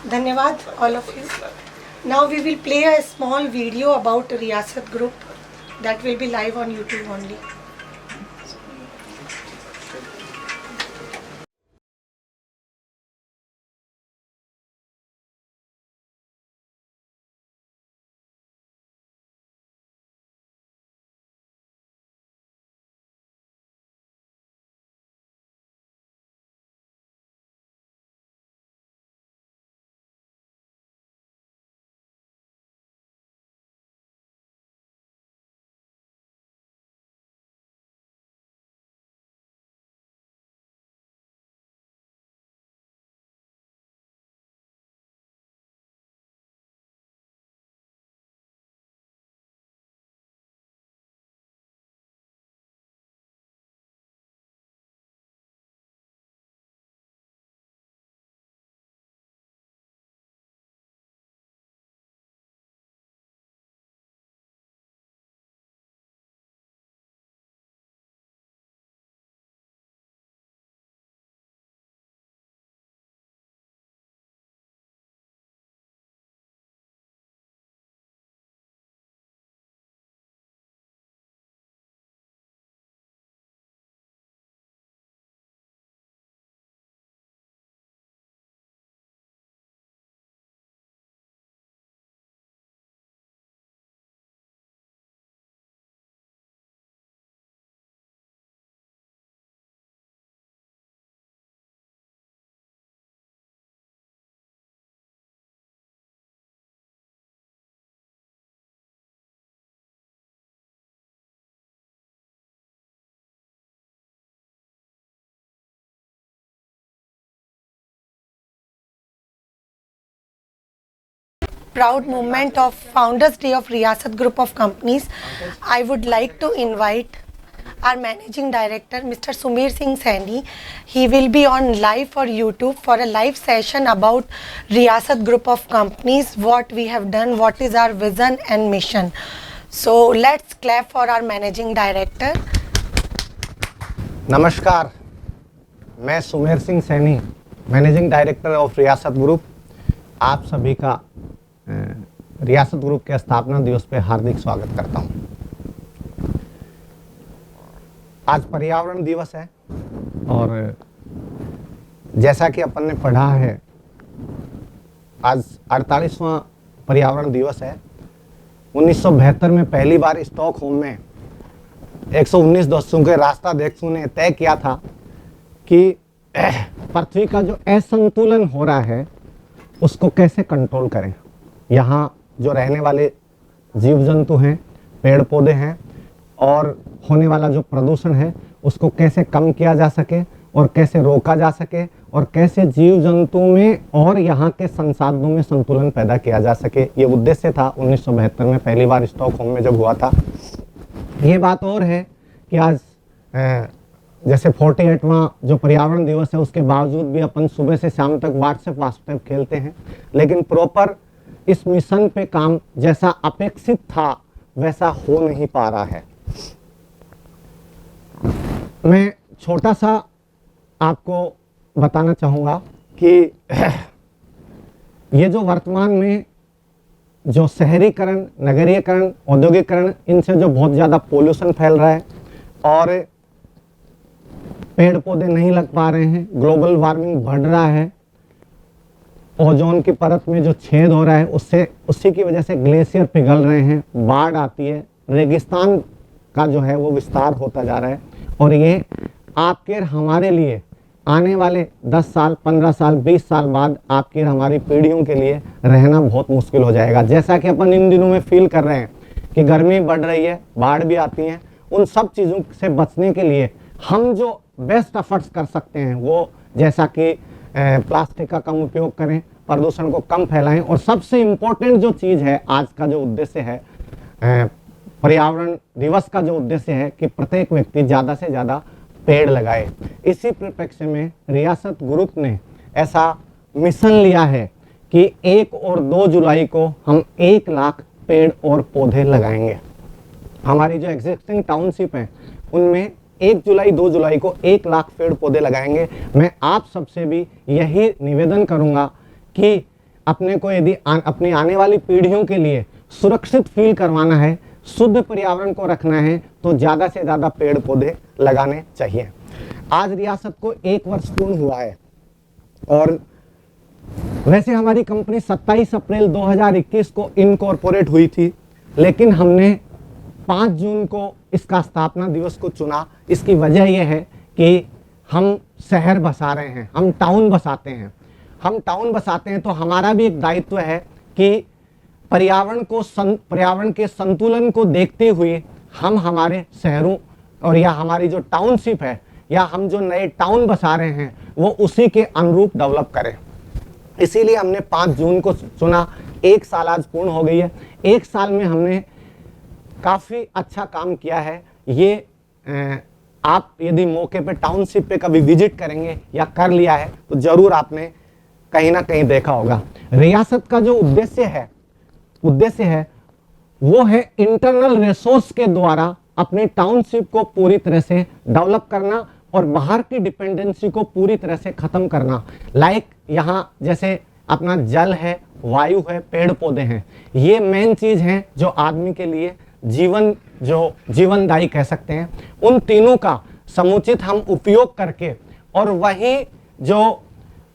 Dhanyawad all of you. Now we will play a small video about Riyasat Group that will be live on YouTube only. Proud moment of Founders Day of Riyasat Group of Companies, I would like to invite our Managing Director, Mr. Sumer Singh Saini. He will be on live for YouTube for a live session about Riyasat Group of Companies, what we have done, what is our vision and mission. So let's clap for our Managing Director. नमस्कार, मैं Sumer Singh Saini, managing director of रियासत group, आप सभी का रियासत group के स्थापना दिवस पे हार्दिक स्वागत करता हूं। आज पर्यावरण दिवस है और जैसा कि अपन ने पढ़ा है, आज 48वां पर्यावरण दिवस है। 1972 में पहली बार स्टॉकहोम में 119 देशों के राष्ट्राध्यक्षों ने तय किया था कि पृथ्वी का जो असंतुलन हो रहा है उसको कैसे कंट्रोल करें। यहाँ जो रहने वाले जीव जंतु हैं, पेड़ पौधे हैं और होने वाला जो प्रदूषण है उसको कैसे कम किया जा सके और कैसे रोका जा सके और कैसे जीव जंतु में और यहाँ के संसाधनों में संतुलन पैदा किया जा सके, ये उद्देश्य था 1972 में पहली बार स्टॉकहोम में जब हुआ था। ये बात और है कि आज जैसे 48वां जो पर्यावरण दिवस है उसके बावजूद भी अपन सुबह से शाम तक व्हाट्सएप खेलते हैं, लेकिन प्रॉपर इस मिशन पे काम जैसा अपेक्षित था वैसा हो नहीं पा रहा है। मैं छोटा सा आपको बताना चाहूँगा कि ये जो वर्तमान में जो शहरीकरण, नगरीकरण, औद्योगिकरण, इनसे जो बहुत ज़्यादा पोल्यूशन फैल रहा है और पेड़ पौधे नहीं लग पा रहे हैं, ग्लोबल वार्मिंग बढ़ रहा है, ओजोन की परत में जो छेद हो रहा है उसी की वजह से ग्लेशियर पिघल रहे हैं, बाढ़ आती है, रेगिस्तान का जो है वो विस्तार होता जा रहा है और ये आपके हमारे लिए आने वाले 10 साल, 15 साल, 20 साल बाद आपकी हमारी पीढ़ियों के लिए रहना बहुत मुश्किल हो जाएगा। जैसा कि अपन इन दिनों में फील कर रहे हैं कि गर्मी बढ़ रही है, बाढ़ भी आती है, उन सब चीज़ों से बचने के लिए हम जो बेस्ट एफर्ट्स कर सकते हैं वो जैसा कि प्लास्टिक का कम उपयोग करें, प्रदूषण को कम फैलाएं और सबसे इम्पोर्टेंट जो चीज़ है आज का जो उद्देश्य है पर्यावरण दिवस का जो उद्देश्य है कि प्रत्येक व्यक्ति ज़्यादा से ज़्यादा पेड़ लगाए। इसी परिप्रेक्ष्य में रियासत ग्रुप ने ऐसा मिशन लिया है कि 1 और 2 जुलाई को हम 1 लाख पेड़ और पौधे लगाएंगे। हमारी जो एग्जिस्टिंग टाउनशिप है उनमें 1 जुलाई 2 जुलाई को 1 लाख पेड़ पौधे लगाएंगे। मैं आप सबसे भी यही निवेदन करूंगा कि अपने को यदि अपनी आने वाली पीढ़ियों के लिए सुरक्षित फील करवाना है, शुद्ध पर्यावरण को रखना है, तो ज़्यादा से ज़्यादा पेड़ पौधे लगाने चाहिए। आज रियासत को 1 वर्ष पूर्ण हुआ है और वैसे हमारी कंपनी 27 अप्रैल 2021 को इनकॉर्पोरेट हुई थी, लेकिन हमने 5 जून को इसका स्थापना दिवस को चुना। इसकी वजह यह है कि हम शहर बसा रहे हैं, हम टाउन बसाते हैं। हम टाउन बसाते हैं तो हमारा भी एक दायित्व है कि पर्यावरण के संतुलन को देखते हुए हम हमारे शहरों और या हमारी जो टाउनशिप है या हम जो नए टाउन बसा रहे हैं वो उसी के अनुरूप डेवलप करें। इसीलिए हमने 5 जून को चुना। 1 साल आज पूर्ण हो गई है। 1 साल में हमने काफ़ी अच्छा काम किया है। ये आप यदि मौके पे टाउनशिप पे कभी विजिट करेंगे या कर लिया है तो ज़रूर आपने कहीं ना कहीं देखा होगा। रियासत का जो उद्देश्य है वो है इंटरनल रिसोर्स के द्वारा अपने टाउनशिप को पूरी तरह से डेवलप करना और बाहर की डिपेंडेंसी को पूरी तरह से खत्म करना। लाइक यहाँ जैसे अपना जल है, वायु है, पेड़ पौधे हैं, ये मेन चीज़ हैं जो आदमी के लिए जीवनदायी कह सकते हैं। उन तीनों का समुचित हम उपयोग करके और वही जो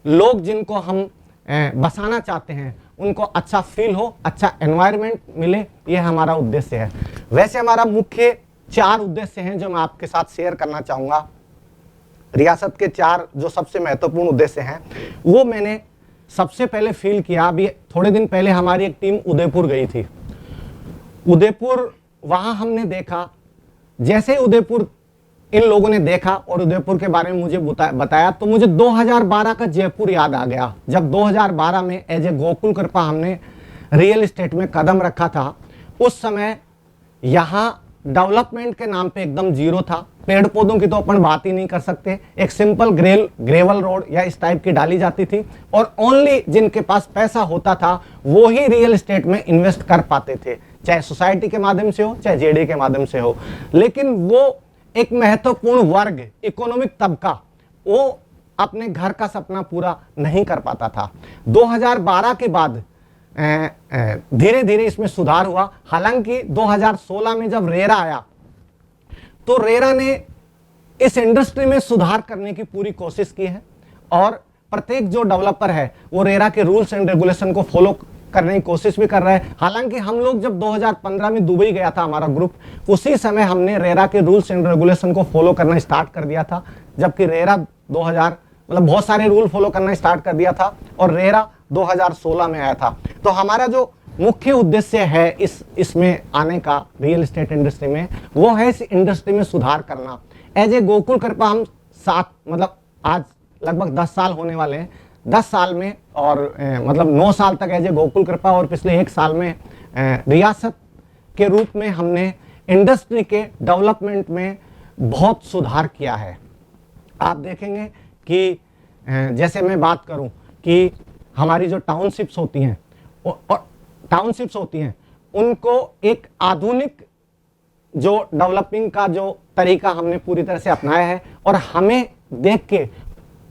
लोग जिनको हम बसाना चाहते हैं उनको अच्छा फील हो, अच्छा एनवायरनमेंट मिले, ये हमारा उद्देश्य है। वैसे हमारा मुख्य 4 उद्देश्य हैं जो मैं आपके साथ शेयर करना चाहूँगा। रियासत के 4 जो सबसे महत्वपूर्ण उद्देश्य हैं वो मैंने सबसे पहले फील किया। अभी थोड़े दिन पहले हमारी एक टीम उदयपुर गई थी। उदयपुर वहाँ हमने देखा, जैसे उदयपुर इन लोगों ने देखा और उदयपुर के बारे में मुझे बताया तो मुझे 2012 का जयपुर याद आ गया। जब 2012 में एज ए गोकुल कृपा हमने रियल एस्टेट में कदम रखा था, उस समय यहाँ डेवलपमेंट के नाम पे एकदम जीरो था। पेड़ पौधों की तो अपन बात ही नहीं कर सकते। एक सिंपल ग्रेवल रोड या इस टाइप की डाली जाती थी और ओनली जिनके पास पैसा होता था वो ही रियल एस्टेट में इन्वेस्ट कर पाते थे, चाहे सोसाइटी के माध्यम से हो चाहे जेडी के माध्यम से हो। लेकिन वो एक महत्वपूर्ण वर्ग, इकोनॉमिक तबका, वो अपने घर का सपना पूरा नहीं कर पाता था। 2012 के बाद धीरे धीरे इसमें सुधार हुआ। हालांकि 2016 में जब रेरा आया तो रेरा ने इस इंडस्ट्री में सुधार करने की पूरी कोशिश की है और प्रत्येक जो डेवलपर है वो रेरा के रूल्स एंड रेगुलेशन को फॉलो करने की कोशिश भी कर रहा है। हालांकि हम लोग जब 2015 में दुबई गया था हमारा ग्रुप, उसी समय हमने रेरा के रूल्स एंड रेगुलेशन को फॉलो करना स्टार्ट कर दिया था, जबकि रेरा 2000 मतलब बहुत सारे रूल फॉलो करना स्टार्ट कर दिया था और रेरा 2016 में आया था। तो हमारा जो मुख्य उद्देश्य है इसमें आने का रियल एस्टेट इंडस्ट्री में, वो है इस इंडस्ट्री में सुधार करना। एज ए गोकुल कृपा हम 7 मतलब आज लगभग 10 साल होने वाले हैं। 10 साल में और मतलब 9 साल तक एज ए गोकुल कृपा और पिछले 1 साल में रियासत के रूप में हमने इंडस्ट्री के डेवलपमेंट में बहुत सुधार किया है। आप देखेंगे कि जैसे मैं बात करूं कि हमारी जो टाउनशिप्स होती हैं उनको एक आधुनिक जो डेवलपिंग का जो तरीका हमने पूरी तरह से अपनाया है और हमें देख के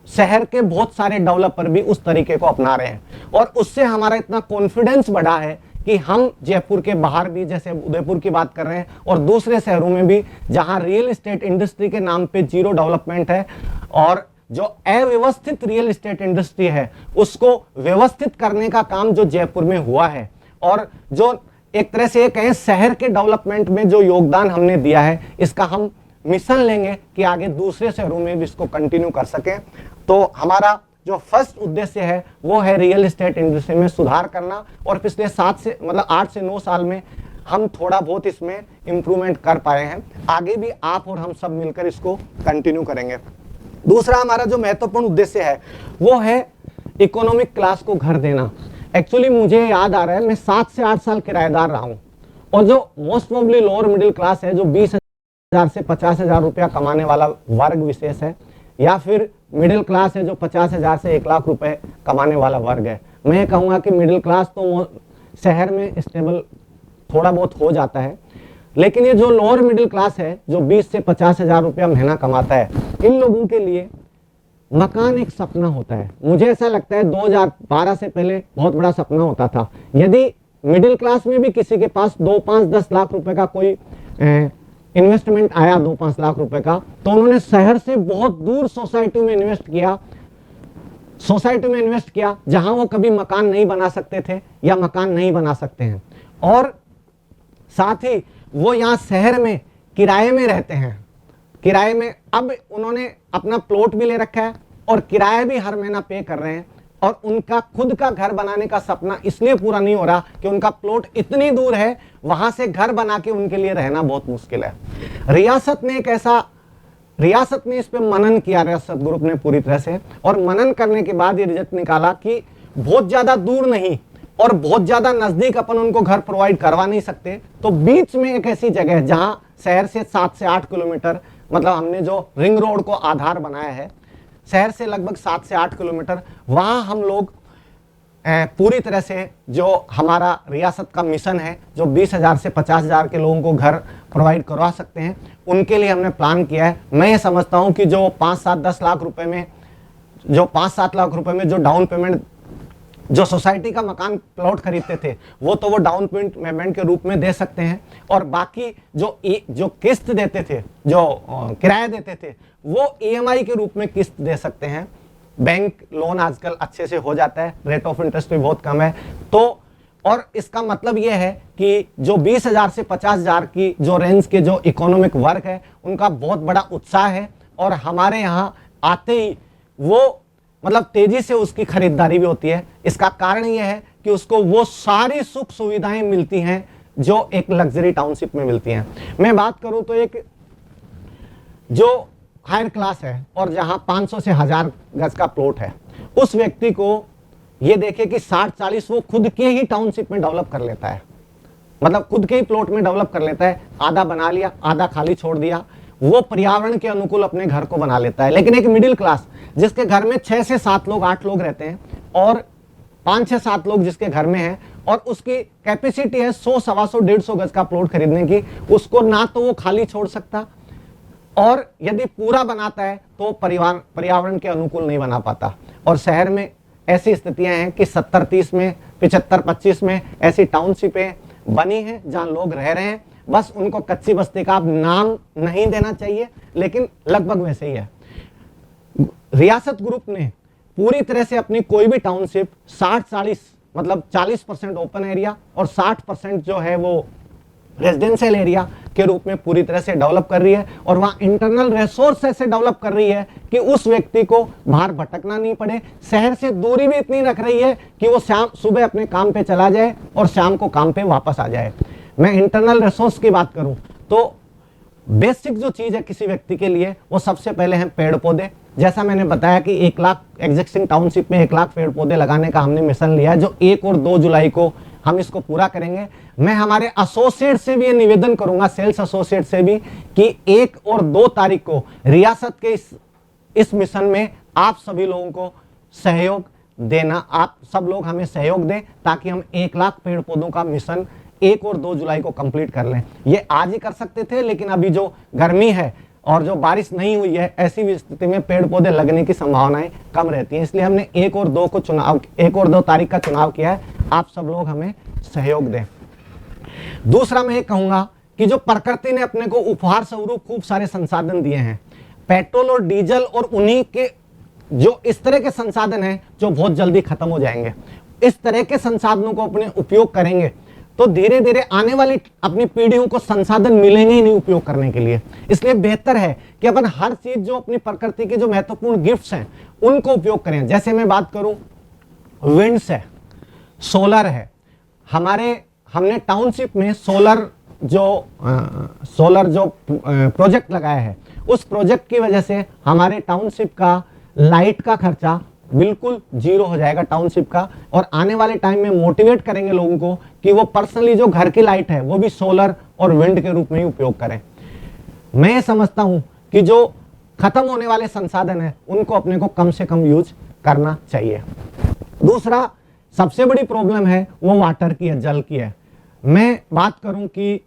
शहर के बहुत सारे डेवलपर भी उस तरीके को अपना रहे हैं और उससे हमारा इतना कॉन्फिडेंस बढ़ा है कि हम जयपुर के बाहर भी, जैसे उदयपुर की बात कर रहे हैं, और दूसरे शहरों में भी जहां रियल एस्टेट इंडस्ट्री के नाम पे जीरो डेवलपमेंट है और जो अव्यवस्थित रियल एस्टेट इंडस्ट्री है उसको व्यवस्थित करने का काम जो जयपुर में हुआ है और जो एक तरह से कहें शहर के डेवलपमेंट में जो योगदान हमने दिया है, इसका हम मिशन लेंगे कि आगे दूसरे शहरों में भी इसको कंटिन्यू कर सकें। तो हमारा जो फर्स्ट उद्देश्य है वो है रियल एस्टेट इंडस्ट्री में सुधार करना और पिछले 8 से 9 साल में हम थोड़ा बहुत इसमें इम्प्रूवमेंट कर पाए हैं। आगे भी आप और हम सब मिलकर इसको कंटिन्यू करेंगे। दूसरा हमारा जो महत्वपूर्ण उद्देश्य है वो है इकोनॉमिक क्लास को घर देना। एक्चुअली मुझे याद आ रहा है मैं 7 से 8 साल किराएदार रहा हूँ और जो most probably lower middle class है, जो 20,000 से 50,000 रुपया कमाने वाला वर्ग विशेष है, या फिर मिडिल क्लास है जो 50,000 से 1 लाख रुपए कमाने वाला वर्ग है। मैं कहूँगा कि मिडिल क्लास तो शहर में स्टेबल थोड़ा बहुत हो जाता है, लेकिन ये जो लोअर मिडिल क्लास है जो 20 से 50,000 रुपया महीना कमाता है, इन लोगों के लिए मकान एक सपना होता है। मुझे ऐसा लगता है 2012 से पहले बहुत बड़ा सपना होता था। यदि मिडिल क्लास में भी किसी के पास 2, 5, 10 लाख रुपए का कोई इन्वेस्टमेंट आया 2-5 लाख रुपए का, तो उन्होंने शहर से बहुत दूर सोसाइटी में इन्वेस्ट किया जहां वो कभी मकान नहीं बना सकते थे या मकान नहीं बना सकते हैं। और साथ ही वो यहाँ शहर में किराए में रहते हैं। किराए में अब उन्होंने अपना प्लॉट भी ले रखा है और किराया भी हर महीना पे कर रहे हैं, और उनका खुद का घर बनाने का सपना इसलिए पूरा नहीं हो रहा कि उनका प्लॉट इतनी दूर है, वहां से घर बना के उनके लिए रहना बहुत मुश्किल है। रियासत ने इस पे मनन किया, रियासत ग्रुप ने पूरी तरह से, और मनन करने के बाद ये रिजल्ट निकाला कि बहुत ज्यादा दूर नहीं और बहुत ज्यादा नजदीक अपन उनको घर प्रोवाइड करवा नहीं सकते, तो बीच में एक ऐसी जगह है जहां शहर से 7 से 8 किलोमीटर, मतलब हमने जो रिंग रोड को आधार बनाया है, शहर से लगभग 7 से 8 किलोमीटर, वहां हम लोग पूरी तरह से जो हमारा रियासत का मिशन है, जो 20,000 से 50,000 के लोगों को घर प्रोवाइड करवा सकते हैं, उनके लिए हमने प्लान किया है। मैं ये समझता हूं कि जो 5-7 लाख रुपए में जो डाउन पेमेंट जो सोसाइटी का मकान प्लॉट खरीदते थे, वो तो वो डाउन पेमेंट के रूप में दे सकते हैं, और बाकी जो किस्त देते थे, जो किराया देते थे, वो EMI के रूप में किस्त दे सकते हैं। बैंक लोन आजकल अच्छे से हो जाता है, रेट ऑफ इंटरेस्ट भी बहुत कम है। तो और इसका मतलब यह है कि जो 20,000 से 50,000 की जो रेंज के जो इकोनॉमिक वर्ग है, उनका बहुत बड़ा उत्साह है, और हमारे यहाँ आते ही वो मतलब तेजी से उसकी खरीदारी भी होती है। इसका कारण यह है कि उसको वो सारी सुख सुविधाएं मिलती हैं जो एक लग्जरी टाउनशिप में मिलती हैं। मैं बात करूं तो एक जो हायर क्लास है और जहां 500 से 1000 गज का प्लॉट है, उस व्यक्ति को ये देखे कि 60-40 वो खुद के ही टाउनशिप में डेवलप कर लेता है, मतलब खुद के ही प्लॉट में डेवलप कर लेता है। आधा बना लिया, आधा खाली छोड़ दिया, वो पर्यावरण के अनुकूल अपने घर को बना लेता है। लेकिन एक मिडिल क्लास जिसके घर में 6 से 7 लोग, 8 लोग रहते हैं, और 5 से 7 लोग जिसके घर में है, और उसकी कैपेसिटी है 100, 125, 150 गज का प्लॉट खरीदने की, उसको ना तो वो खाली छोड़ सकता, और यदि पूरा बनाता है तो पर्यावरण के अनुकूल नहीं बना पाता। और शहर में ऐसी स्थितियां हैं कि 70-30 में, 75-25 में ऐसी टाउनशिपें बनी हैं जहां लोग रह रहे हैं। बस उनको कच्ची बस्ती का अब नाम नहीं देना चाहिए, लेकिन लगभग वैसे ही है। रियासत ग्रुप ने पूरी तरह से अपनी कोई भी टाउनशिप 60-40 मतलब 40% ओपन एरिया और 60% जो है वो रेजिडेंशियल एरिया के रूप में पूरी तरह से डेवलप कर रही है, और वहां इंटरनल रिसोर्स ऐसे डेवलप कर रही है कि उस व्यक्ति को बाहर भटकना नहीं पड़े। शहर से दूरी भी इतनी रख रही है कि वो सुबह अपने काम पे चला जाए और शाम को काम पे वापस आ जाए। मैं इंटरनल रिसोर्स की बात करूं तो बेसिक जो चीज है किसी व्यक्ति के लिए, वो सबसे पहले हैं पेड़ पौधे। जैसा मैंने बताया कि 1 लाख एग्जिस्टिंग टाउनशिप में 1 लाख पेड़ पौधे लगाने का हमने मिशन लिया है, जो 1 और 2 जुलाई को हम इसको पूरा करेंगे। मैं हमारे एसोसिएट से भी ये निवेदन करूंगा, सेल्स एसोसिएट से भी, कि 1 और 2 तारीख को रियासत के इस मिशन में आप सभी लोगों को सहयोग देना, आप सब लोग हमें सहयोग दें, ताकि हम 1 लाख पेड़ पौधों का मिशन 1 और 2 जुलाई को कंप्लीट कर लें। ये आज ही कर सकते थे, लेकिन अभी जो गर्मी है और जो बारिश नहीं हुई है, ऐसी स्थिति में पेड़ पौधे लगने की संभावनाएं कम रहती हैं। इसलिए हमने 1 और 2 तारीख का चुनाव किया है। आप सब लोग हमें सहयोग दें। दूसरा मैं ये कहूंगा कि जो प्रकृति ने अपने को उपहार स्वरूप खूब सारे संसाधन दिए हैं, पेट्रोल और डीजल और उन्हीं के जो इस तरह के संसाधन हैं जो बहुत जल्दी खत्म हो जाएंगे, इस तरह के संसाधनों को अपने उपयोग करेंगे तो धीरे धीरे आने वाली अपनी पीढ़ियों को संसाधन मिलेंगे ही नहीं उपयोग करने के लिए। इसलिए बेहतर है कि अपन हर चीज जो अपनी प्रकृति के जो महत्वपूर्ण गिफ्ट्स हैं उनको उपयोग करें। जैसे मैं बात करूं, विंड्स है, सोलर है, हमने टाउनशिप में सोलर जो प्रोजेक्ट लगाया है, उस प्रोजेक्ट की वजह से हमारे टाउनशिप का लाइट का खर्चा बिल्कुल 0 हो जाएगा टाउनशिप का। और आने वाले टाइम में मोटिवेट करेंगे लोगों को कि वो पर्सनली जो घर की लाइट है वो भी सोलर और विंड के रूप में ही उपयोग करें। मैं ये समझता हूं कि जो खत्म होने वाले संसाधन है उनको अपने को कम से कम यूज करना चाहिए। दूसरा सबसे बड़ी प्रॉब्लम है वो वाटर की है, जल की है। मैं बात करूं कि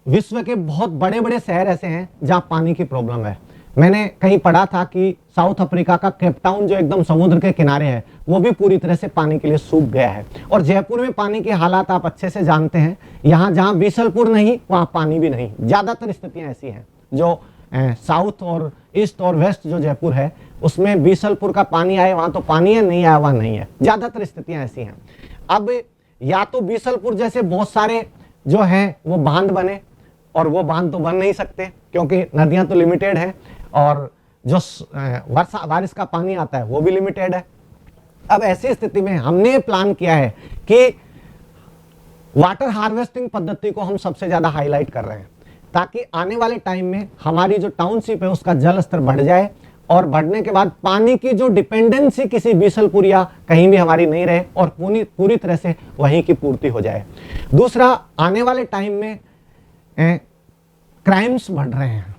विश्व के बहुत बड़े बड़े शहर ऐसे हैं जहां पानी की प्रॉब्लम है। मैंने कहीं पढ़ा था कि साउथ अफ्रीका का केपटाउन जो एकदम समुद्र के किनारे है वो भी पूरी तरह से पानी के लिए सूख गया है। और जयपुर में पानी के हालात आप अच्छे से जानते हैं, यहाँ जहाँ बीसलपुर नहीं वहाँ पानी भी नहीं, ज़्यादातर स्थितियाँ ऐसी हैं। जो साउथ और ईस्ट और वेस्ट जो जयपुर है उसमें बीसलपुर का पानी आए वहाँ तो पानी है, नहीं आया वहाँ नहीं है, ज़्यादातर स्थितियाँ ऐसी हैं। अब या तो बीसलपुर जैसे बहुत सारे जो हैं वो बांध बने, और वो बांध तो बन नहीं सकते क्योंकि नदियाँ तो लिमिटेड हैं और जो बारिश का पानी आता है वो भी लिमिटेड है। अब ऐसी स्थिति में हमने प्लान किया है कि वाटर हार्वेस्टिंग पद्धति को हम सबसे ज़्यादा हाईलाइट कर रहे हैं ताकि आने वाले टाइम में हमारी जो टाउनशिप है उसका जल स्तर बढ़ जाए, और बढ़ने के बाद पानी की जो डिपेंडेंसी किसी बीसलपुर या कहीं भी हमारी नहीं रहे और पूरी तरह से वहीं की पूर्ति हो जाए। दूसरा, आने वाले टाइम में क्राइम्स बढ़ रहे हैं,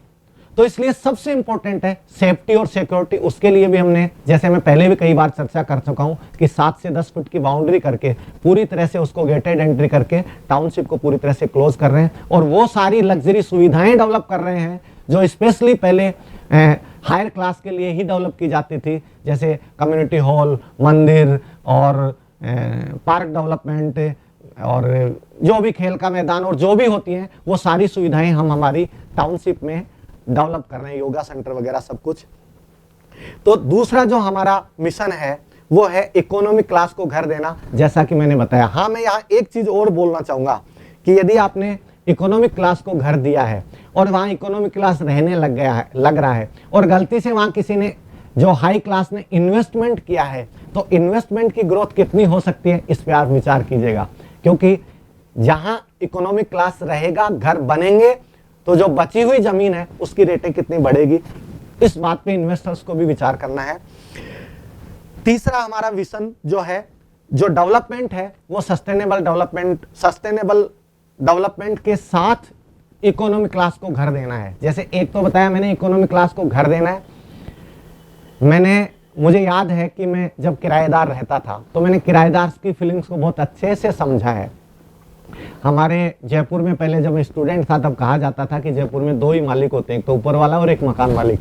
तो इसलिए सबसे इंपॉर्टेंट है सेफ्टी और सिक्योरिटी। उसके लिए भी हमने, जैसे मैं पहले भी कई बार चर्चा कर चुका हूं, कि 7 से 10 फुट की बाउंड्री करके पूरी तरह से उसको गेटेड एंट्री करके टाउनशिप को पूरी तरह से क्लोज कर रहे हैं, और वो सारी लग्जरी सुविधाएं डेवलप कर रहे हैं जो स्पेशली पहले हायर क्लास के लिए ही डेवलप की जाती थी, जैसे कम्युनिटी हॉल, मंदिर और पार्क डेवलपमेंट और जो भी खेल का मैदान और जो भी होती हैं वो सारी सुविधाएं हम हमारी टाउनशिप में डेवलप कर रहे हैं, योगा सेंटर वगैरह सब कुछ। तो दूसरा जो हमारा मिशन है वो है इकोनॉमिक क्लास को घर देना, जैसा कि मैंने बताया। हाँ, मैं यहाँ एक चीज और बोलना चाहूंगा कि यदि आपने इकोनॉमिक क्लास को घर दिया है और वहाँ इकोनॉमिक क्लास रहने लग रहा है और गलती से वहाँ किसी ने जो हाई क्लास ने इन्वेस्टमेंट किया है, तो इन्वेस्टमेंट की ग्रोथ कितनी हो सकती है इस पर आप विचार कीजिएगा, क्योंकि जहां इकोनॉमिक क्लास रहेगा, घर बनेंगे, तो जो बची हुई जमीन है उसकी रेटें कितनी बढ़ेगी, इस बात पे इन्वेस्टर्स को भी विचार करना है। तीसरा हमारा विजन जो है, जो डेवलपमेंट है वो सस्टेनेबल डेवलपमेंट के साथ इकोनॉमिक क्लास को घर देना है। जैसे एक तो बताया मैंने इकोनॉमिक क्लास को घर देना है, मुझे याद है कि मैं जब किराएदार रहता था तो मैंने किराएदार की फीलिंग्स को बहुत अच्छे से समझा है। हमारे जयपुर में पहले जब मैं स्टूडेंट था तब कहा जाता था कि जयपुर में 2 ही मालिक होते हैं, एक तो ऊपर वाला और एक मकान मालिक।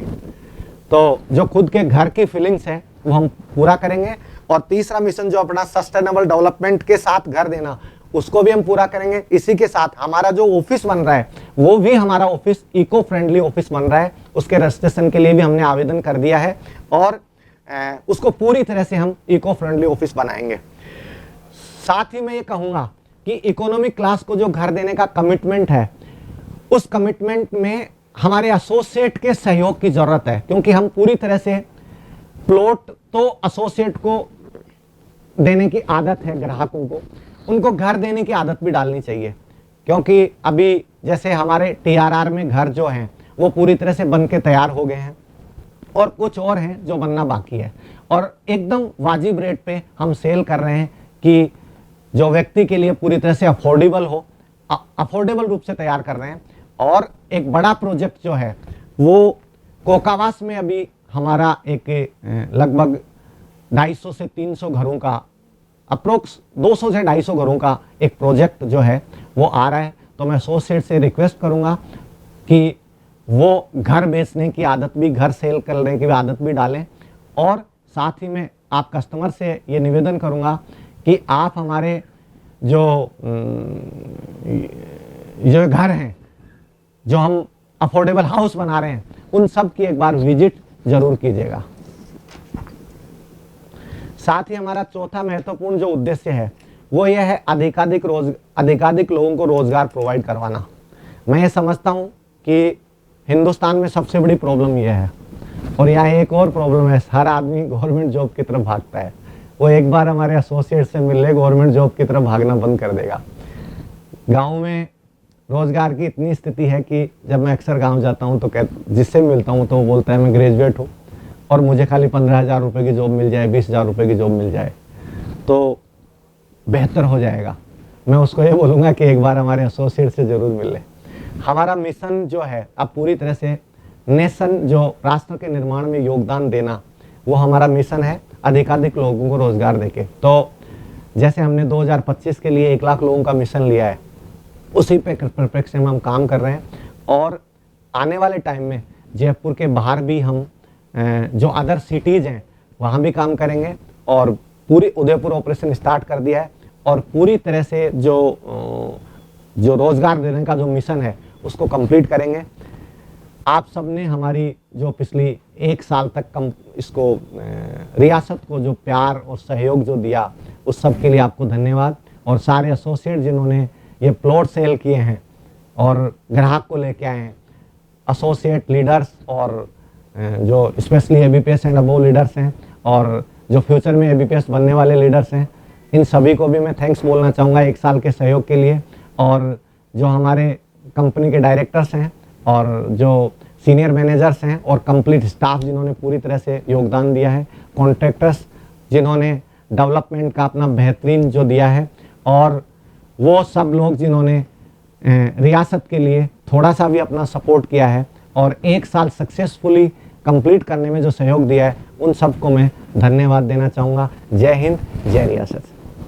तो जो खुद के घर की फीलिंग्स है वो हम पूरा करेंगे, और तीसरा मिशन जो अपना सस्टेनेबल डेवलपमेंट के साथ घर देना, उसको भी हम पूरा करेंगे। इसी के साथ हमारा जो ऑफिस बन रहा है वो भी हमारा ऑफिस इको फ्रेंडली ऑफिस बन रहा है, उसके रजिस्ट्रेशन के लिए भी हमने आवेदन कर दिया है और उसको पूरी तरह से हम इको फ्रेंडली ऑफिस बनाएंगे। साथ ही मैं ये कहूँगा कि इकोनॉमिक क्लास को जो घर देने का कमिटमेंट है, उस कमिटमेंट में हमारे एसोसिएट के सहयोग की जरूरत है, क्योंकि हम पूरी तरह से प्लॉट तो एसोसिएट को देने की आदत है, ग्राहकों को उनको घर देने की आदत भी डालनी चाहिए, क्योंकि अभी जैसे हमारे TRR में घर जो हैं वो पूरी तरह से बन के तैयार हो गए हैं और कुछ और हैं जो बनना बाकी है, और एकदम वाजिब रेट पे हम सेल कर रहे हैं कि जो व्यक्ति के लिए पूरी तरह से अफोर्डेबल रूप से तैयार कर रहे हैं। और एक बड़ा प्रोजेक्ट जो है वो कोकावास में अभी हमारा एक लगभग 250 से 300 घरों का, अप्रोक्स 200 से 250 घरों का एक प्रोजेक्ट जो है वो आ रहा है। तो मैं एसोसिएट से रिक्वेस्ट करूंगा कि वो घर बेचने की आदत भी, घर सेल करने की आदत भी डालें, और साथ ही में आप कस्टमर से ये निवेदन करूंगा कि आप हमारे जो घर हैं, जो हम अफोर्डेबल हाउस बना रहे हैं, उन सब की एक बार विजिट जरूर कीजिएगा। साथ ही हमारा चौथा महत्वपूर्ण जो उद्देश्य है वो यह है अधिकाधिक लोगों को रोजगार प्रोवाइड करवाना। मैं ये समझता हूँ कि हिंदुस्तान में सबसे बड़ी प्रॉब्लम यह है, और यहाँ एक और प्रॉब्लम है, हर आदमी गवर्नमेंट जॉब की तरफ भागता है। वो एक बार हमारे एसोसिएट से मिल ले, गवर्नमेंट जॉब की तरफ भागना बंद कर देगा। गांव में रोजगार की इतनी स्थिति है कि जब मैं अक्सर गांव जाता हूं तो जिससे मिलता हूं तो वो बोलता है मैं ग्रेजुएट हूं और मुझे खाली 15,000 रुपये की जॉब मिल जाए, 20,000 रुपये की जॉब मिल जाए तो बेहतर हो जाएगा। मैं उसको ये बोलूँगा कि एक बार हमारे एसोसिएट से ज़रूर मिल ले। हमारा मिशन जो है अब पूरी तरह से नेशन, जो राष्ट्र के निर्माण में योगदान देना, वो हमारा मिशन है, अधिकाधिक लोगों को रोजगार देके। तो जैसे हमने 2025 के लिए 1 लाख लोगों का मिशन लिया है, उसी पे परिप्रेक्ष्य में हम काम कर रहे हैं, और आने वाले टाइम में जयपुर के बाहर भी हम जो अदर सिटीज़ हैं वहाँ भी काम करेंगे और पूरी उदयपुर ऑपरेशन स्टार्ट कर दिया है और पूरी तरह से जो रोज़गार देने का जो मिशन है उसको कंप्लीट करेंगे। आप सबने हमारी जो पिछली 1 साल तक इसको रियासत को जो प्यार और सहयोग जो दिया उस सब के लिए आपको धन्यवाद। और सारे एसोसिएट जिन्होंने ये प्लॉट सेल किए हैं और ग्राहक को लेके आए हैं, एसोसिएट लीडर्स और जो specially ABPS and above leaders हैं और जो फ्यूचर में एबीपीएस बनने वाले लीडर्स हैं, इन सभी को भी मैं थैंक्स बोलना चाहूँगा 1 साल के सहयोग के लिए। और जो हमारे कंपनी के डायरेक्टर्स हैं और जो सीनियर मैनेजर्स हैं और कंप्लीट स्टाफ जिन्होंने पूरी तरह से योगदान दिया है, कॉन्ट्रैक्टर्स जिन्होंने डेवलपमेंट का अपना बेहतरीन जो दिया है और वो सब लोग जिन्होंने रियासत के लिए थोड़ा सा भी अपना सपोर्ट किया है और 1 साल सक्सेसफुली कंप्लीट करने में जो सहयोग दिया है, उन सबको मैं धन्यवाद देना चाहूँगा। जय हिंद, जय रियासत।